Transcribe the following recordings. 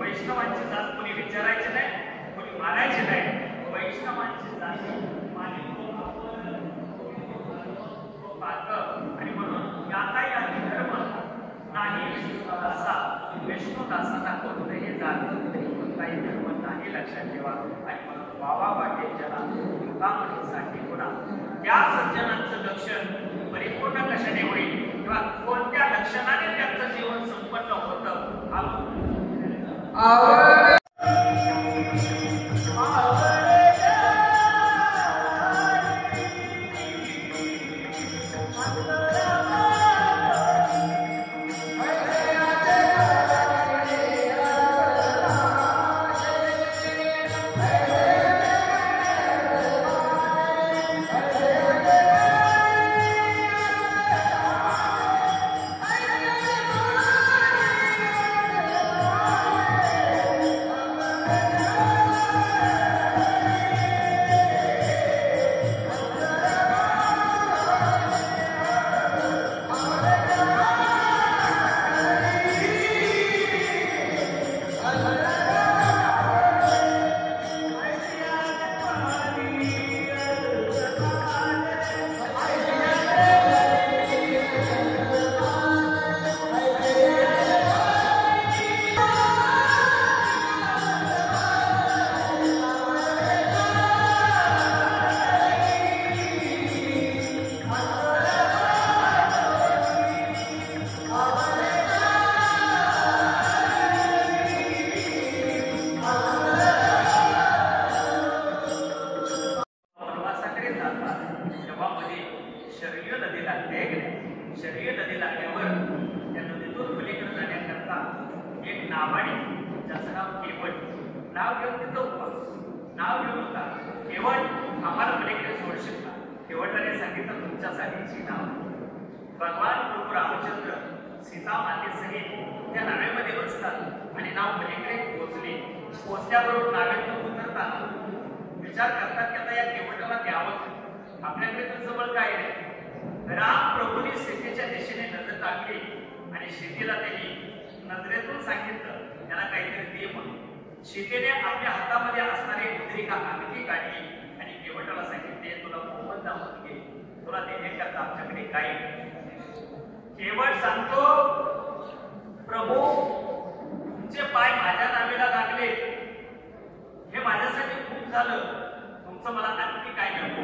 वैष्णवांची जात कोणी विचारायची नाही, कोणी मानायची नाही. वैष्णवांची जात आणि म्हणून याचाही आधी धर्म नाही असा विष्णुदासांना करून हे जात कोणताही धर्म नाही, लक्षात ठेवा. आणि म्हणून बाबा वाटेच्याला युगामध्ये गुणा त्या सज्जनांचं लक्षण परिपूर्ण कशाने होईल किंवा कोणत्या लक्षणाने त्यांचं जीवन संपन्न होतं हा शरीर नदी लागल्यावर त्या नदीतून पलीकडे जाण्याकरता एक नावाडी ज्याचं नाव केवट नाव घेऊन तिथं नाव घेऊन होता. केवट आम्हाला पलीकडे सोडशील का? केवटाने सांगितलं तुमच्यासाठीची नाव. भगवान प्रभू रामचंद्र सीता मातेसहित त्या नावेमध्ये बसतात आणि नाव पलीकडे पोहोचली. पोहोचल्याबरोबर नावेतून उतरताना विचार करतात की आता या केवटाला द्यावं, आपल्याकडे तर जवळ काय नाही. राम प्रभूंनी सीतेच्या दिशेने नजर टाकली आणि सीतेला त्यांनी नजरेतून सांगितलं त्याला काहीतरी दे म्हणून. सीतेने आपल्या हातामध्ये असणारी मुद्रिका अंगठी काढली आणि केवटाला सांगितले तुला मोहन दामन घे, तुला देण्याकरता आमच्याकडे काही. केवट सांगतो प्रभू तुमचे पाय माझ्या नावेला लागले हे माझ्यासाठी खूप झालं, तुमचं मला आणखी काय नको.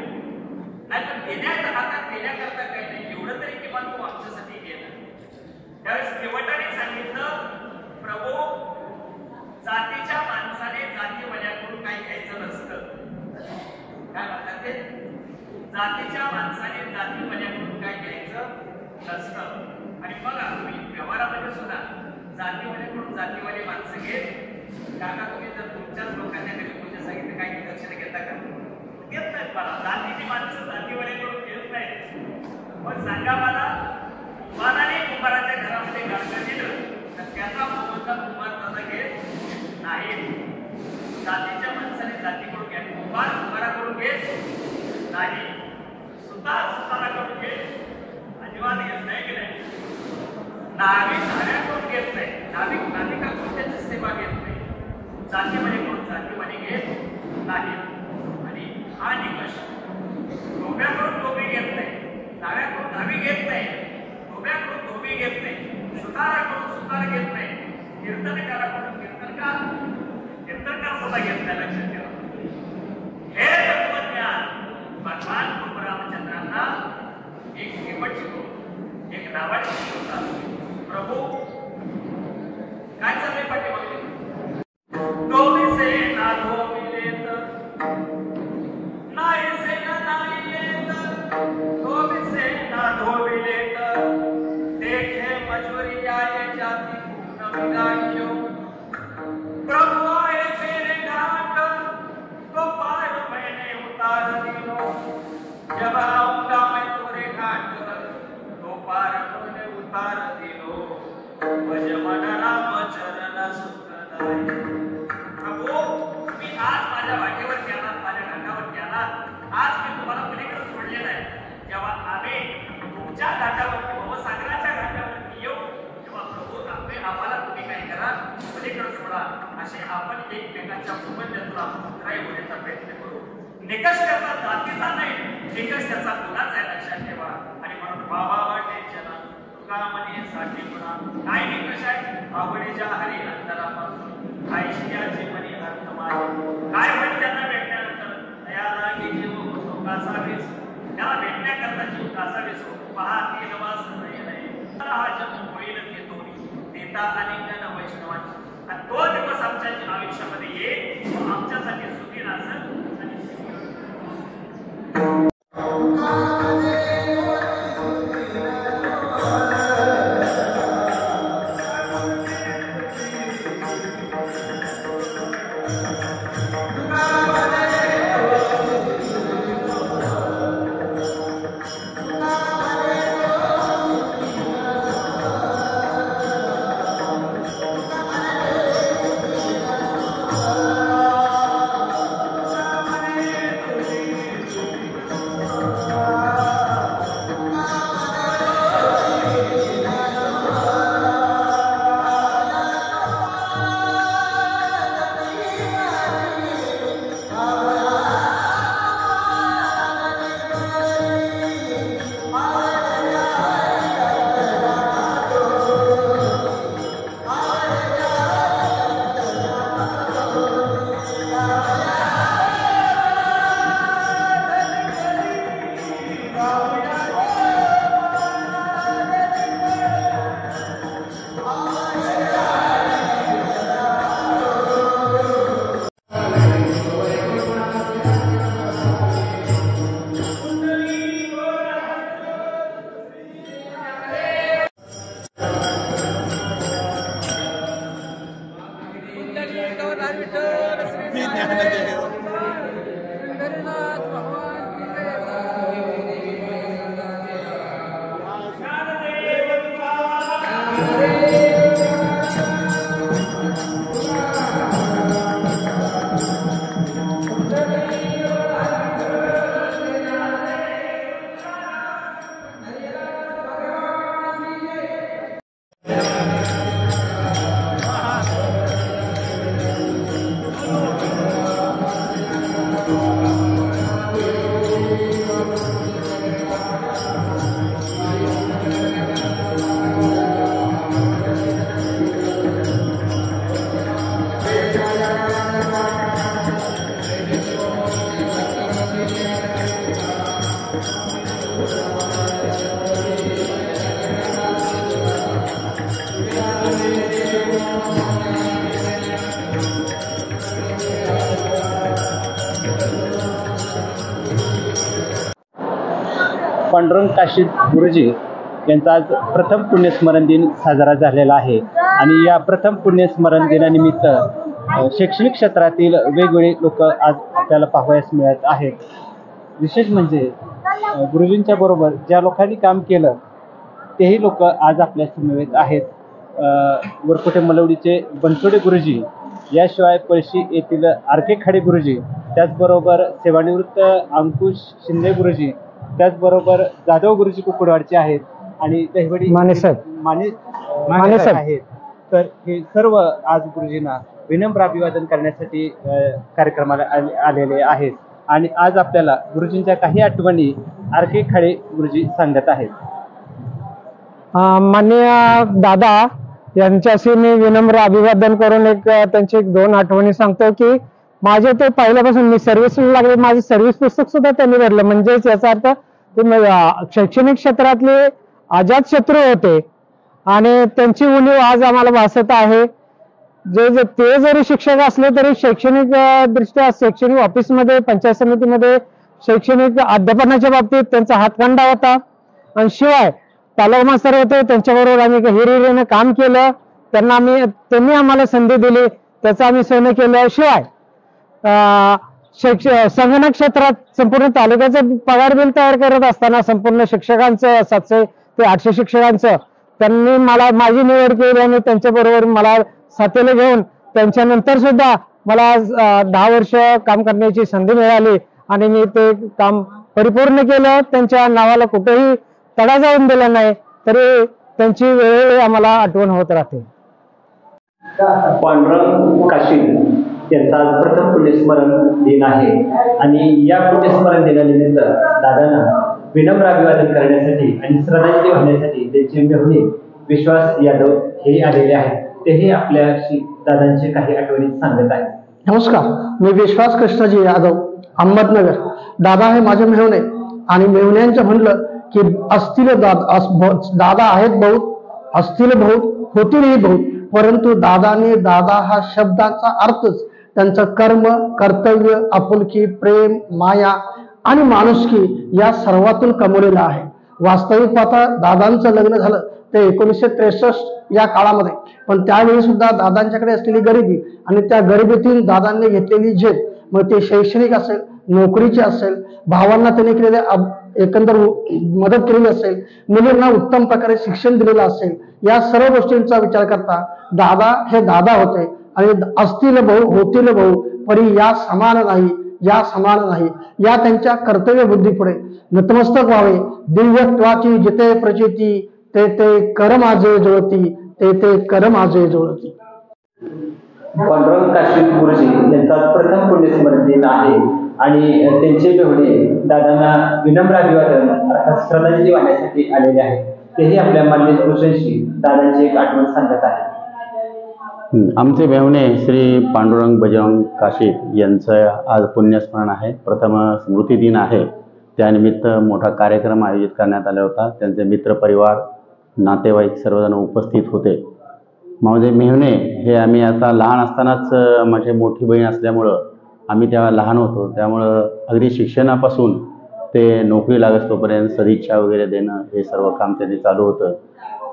नाही तर देण्याच्या हातात देण्याकरता काही नाही, एवढं तरी किमान तू आमच्यासाठी घे ना. त्यावेळेस केवटाने सांगितलं प्रभू जातीच्या माणसाने जातीवाल्याकडून काही घ्यायचं नसतं. काय म्हणतात ते? जातीच्या माणसाने जातीवाल्याकडून काय घ्यायचं नसतं. आणि बघा तुम्ही व्यवहारामध्ये सुद्धा जातीवाल्याकडून जातीवाले माणसं घेत काका तुम्ही जर तुमच्याच लोकांना कधी पूजा सांगितलं काही दक्षिण घेता का? घेत नाहीत. मला जातीची माणसं जातीवाल्याकडून घेत नाहीत. मग सांगा मला कुंभाराने कुंभाराच्या घरामध्ये गाडगं दिलं तर त्याचा मोबदला कुंभार तसा घेत नाही. जातीच्या माणसाने जातीकडून घ्या. कुंभार कुंभाराकडून घेत नाही, सुतार सुताराकडून घेत अजिबात घेत नाही की नाही. नाविक नाव्याकडून घेत नाही, नाविक नाविकाकडून त्याची सेवा घेत नाही. जातीवाले कडून जातीवाले घेत नाही. आणि हा निकष कीर्तनकाराकडून कीर्तनकार सुद्धा घेतला, लक्षात ठेवा. हे तत्वज्ञान भगवान रामचंद्रांना एक शेवट शिकवतो, एक नावाने शिकवतात. प्रभू काय चाललंय पाठीमागे? डोबिसे ना डोबिलेत, नाहीसे ना नाहीलेत, डोबिसे ना डोबिलेत, देखे मजूरी आये जाती पूर्ण विगाइयो. प्रभु आए तेरे घाट तो पार मैंने उतार दिलो. जब आऊंगा मैं तुम्हारे घाट तो पार मैंने उतार दिलो. भज मन राम चरण सुखदाई. प्रभू तुम्ही आज माझ्या वाटेवरती आलात, माझ्या घाटावरती आलात. आज मी तुम्हाला पलीकडे सोडलेलं आहे. जेव्हा आम्ही तुमच्या घाटावरती भवसागराच्या घाटावरती येऊ तेव्हा प्रभू आम्हाला तुम्ही काय करा, पलीकडे सोडा. असे आपण एकमेकांच्या प्रबंधातून आपण काय होण्याचा प्रयत्न करू. निकष त्याचा जातीचा नाही, निकष त्याचा गुणाचा आहे, लक्षात ठेवा. आणि म्हणून बाबा वाटे चला तुका म्हणे साठी गुणा. काय निकष आहे? आवडीच्या हरी अंतरापासून आयशियाची म्हणे अर्थ माय. काय होईल त्यांना भेटल्यानंतर? दया लागे जीव कासावीस. त्याला भेटण्याकरता जीव कासावीस होतो. पहा तीन वास नाही हा जन्म होईल ते दोन्ही देता अनेक वैष्णवांची. आणि तो दिवस आमच्या आयुष्यामध्ये येईल, तो आमच्यासाठी सुखी असेल आणि पांडुरंग काशीद गुरुजी यांचा आज प्रथम पुण्यस्मरण दिन साजरा झालेला आहे. आणि या प्रथम पुण्यस्मरण दिनानिमित्त शैक्षणिक क्षेत्रातील वेगवेगळे लोक आज आपल्याला पाहावयास मिळत आहेत. विशेष म्हणजे गुरुजींच्या बरोबर ज्या लोकांनी काम केलं तेही लोक आज आपल्या समवेत आहेत. वरपुटे मलवडीचे बनसोडे गुरुजी, याशिवाय पळशी येथील आरके खाडे गुरुजी, त्याचबरोबर सेवानिवृत्त अंकुश शिंदे गुरुजी, त्याचबरोबर जाधव गुरुजी कुकुडवाडचे आहेत आणि दहिवडी माने आहेत. तर हे सर्व आज गुरुजींना विनम्र अभिवादन करण्यासाठी कार्यक्रमाला आलेले आहेत. आणि आज आपल्याला गुरुजींच्या काही आठवणी आरके खाडे गुरुजी सांगत आहेत. माननीय दादा यांच्याशी मी विनम्र अभिवादन करून त्यांची 2 आठवणी सांगतो की माझे ते पहिल्यापासून मी सर्व्हिसला लागले, माझे सर्व्हिस पुस्तक सुद्धा त्यांनी भरलं. म्हणजेच याचा अर्थ ते शैक्षणिक क्षेत्रातले अजात शत्रू होते आणि त्यांची उणीव आज आम्हाला भासत आहे. ते जरी शिक्षक असले तरी शैक्षणिक दृष्ट्या शैक्षणिक ऑफिसमध्ये, पंचायत समितीमध्ये शैक्षणिक अध्यापनाच्या बाबतीत त्यांचा हातखंडा होता. आणि शिवाय तालुका मास्तर होते, त्यांच्याबरोबर आम्ही हिरिरीने काम केलं. त्यांनी आम्हाला संधी दिली, त्याचं आम्ही सोनं केलं. शिवाय संगणक क्षेत्रात संपूर्ण तालुक्याचं पगार बिल तयार करत असताना संपूर्ण शिक्षकांचं 700 ते 800 शिक्षकांचं त्यांनी माझी निवड केली आणि त्यांच्याबरोबर मला साथीला घेऊन त्यांच्यानंतर सुद्धा मला 10 वर्ष काम करण्याची संधी मिळाली आणि मी ते काम परिपूर्ण केलं. त्यांच्या नावाला कुठेही तडा जाऊन दिला नाही, तरी त्यांची वेळोवेळी आम्हाला आठवण होत राहते. पांडुरंग काशीद यांचा आज प्रथम पुण्यस्मरण दिन आहे आणि या पुण्यस्मरण दिनानिमित्त दादांना विनम्र अभिवादन करण्यासाठी आणि श्रद्धांजली वाहण्यासाठी त्यांचे मेहुणे विश्वास यादव हे आलेले आहेत. तेही आपल्याशी दादांचे काही आठवणी सांगत आहेत. नमस्कार, मी विश्वास कृष्णजी यादव, अहमदनगर. दादा हे माझे मेहुणे आणि मेहुण्यांचं म्हणलं की असतील दादा आहेत बहुत, असतील बहुत, होतीलही बहुत, परंतु दादा हा शब्दाचा अर्थच त्यांचं कर्म, कर्तव्य, आपुलकी, प्रेम, माया आणि माणुसकी या सर्वातून कमवलेला आहे. वास्तविक पाहता दादांचं लग्न झालं ते 1963 या काळामध्ये, पण त्यावेळी सुद्धा दादांच्याकडे असलेली गरिबी आणि त्या गरिबीतून दादांनी घेतलेली झेप, मग ते शैक्षणिक असेल, नोकरीची असेल, भावांना त्यांनी केलेले एकंदर मदत केलेली असेल, मुलींना उत्तम प्रकारे शिक्षण दिलेलं असेल, या सर्व गोष्टींचा विचार करता दादा हे दादा होते आणि असतील भाऊ, होतील भाऊ, परी या समान नाही, या समान नाही, या त्यांच्या कर्तव्य बुद्धीपुढे नतमस्तक व्हावे. दिव्यत्वाची जिथे प्रचिती ते कर माझे जुळती, ते कर माझे जुळती. पांडुरंग काशीद गुरुजी यांचा प्रथम पुण्यस्मरण दिन आहे आणि त्यांचे मेहुणे दादांना विनम्र अभिवादन अर्थात श्रद्धांजली वाहण्यासाठी आलेले आहेत. तेही आपल्या मान्य पुरुषांशी दादांची एक आठवण सांगत आहे. आमचे मेहुणे श्री पांडुरंग बजरंग काशीद यांचं आज पुण्यस्मरण आहे. प्रथम स्मृती दिन आहे, त्यानिमित्त मोठा कार्यक्रम आयोजित करण्यात आला होता. त्यांचे मित्रपरिवार, नातेवाईक सर्वजण उपस्थित होते. माझे मेहुणे हे आम्ही आता लहान असतानाच, माझी मोठी बहीण असल्यामुळं आम्ही तेव्हा लहान होतो, त्यामुळं अगदी शिक्षणापासून ते नोकरी लागत तोपर्यंत सदिच्छा वगैरे देणं हे सर्व काम त्यांनी चालू होतं.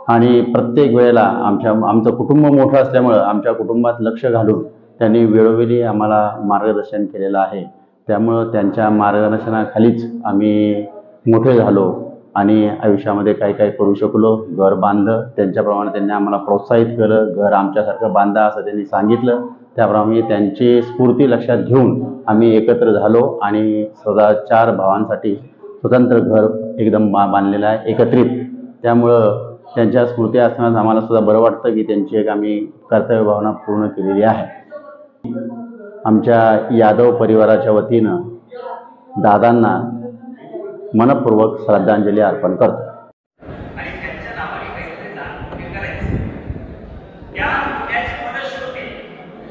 आणि प्रत्येक वेळेला आमचं कुटुंब मोठं असल्यामुळं आमच्या कुटुंबात लक्ष घालून त्यांनी वेळोवेळी आम्हाला मार्गदर्शन केलेलं आहे. त्यामुळं त्यांच्या मार्गदर्शनाखालीच आम्ही मोठे झालो आणि आयुष्यामध्ये काही काही करू शकलो. घर बांधलं, त्यांच्याप्रमाणे त्यांनी आम्हाला प्रोत्साहित केलं. घर आमच्यासारखं बांधा असं त्यांनी सांगितलं. त्याप्रमाणे त्यांची स्फूर्ती लक्षात घेऊन आम्ही एकत्र झालो आणि स्वतः 4 भावांसाठी स्वतंत्र घर एकदम बांधलेलं आहे एकत्रित. त्यामुळं त्यांच्या स्मृती असताना आम्हाला सुद्धा बरं वाटतं की त्यांची एक आम्ही कर्तव्य भावना पूर्ण केलेली आहे. आमच्या यादव परिवाराच्या वतीनं दादांना मनपूर्वक श्रद्धांजली अर्पण करतो. आणि त्यांच्या नावाने काहीतरी हे करायचं. या पुण्याची फलश्रुती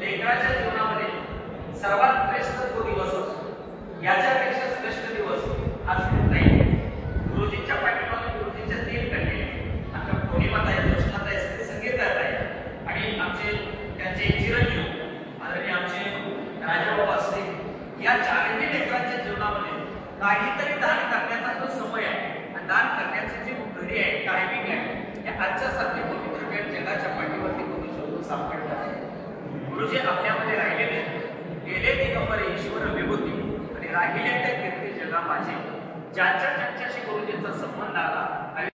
लेकराच्या जीवनामध्ये सर्वात श्रेष्ठ तो दिवस असतो. याच्यापेक्षा श्रेष्ठ दिवस आज नाही. गुरुजींच्या पाठीमागे गुरुजींच्या 3 कन्या, आमच्या कोणीमाता आहे, कृष्णाता आहे, ते संगीतकार आहे आणि त्यांचे चिरंजीव आदरणीय आमचे राजाबाबा असते. या 4ही लेकरांच्या जीवनामध्ये काहीतरी दान करण्याचा जो समय आहे, दान करण्याची जी घडी आहे, टायमिंग आहे, हे आजच्यासारखे पवित्र वेळ जगाच्या पाठीवरती कधी शोधून सापडला नाही. गुरुजी आपल्यामध्ये राहिलेले, गेले ते गंभीर ईश्वर विभूती आणि राहिले ते कीर्ती जगा माझे. ज्यांच्याशी गुरुजींचा संबंध आला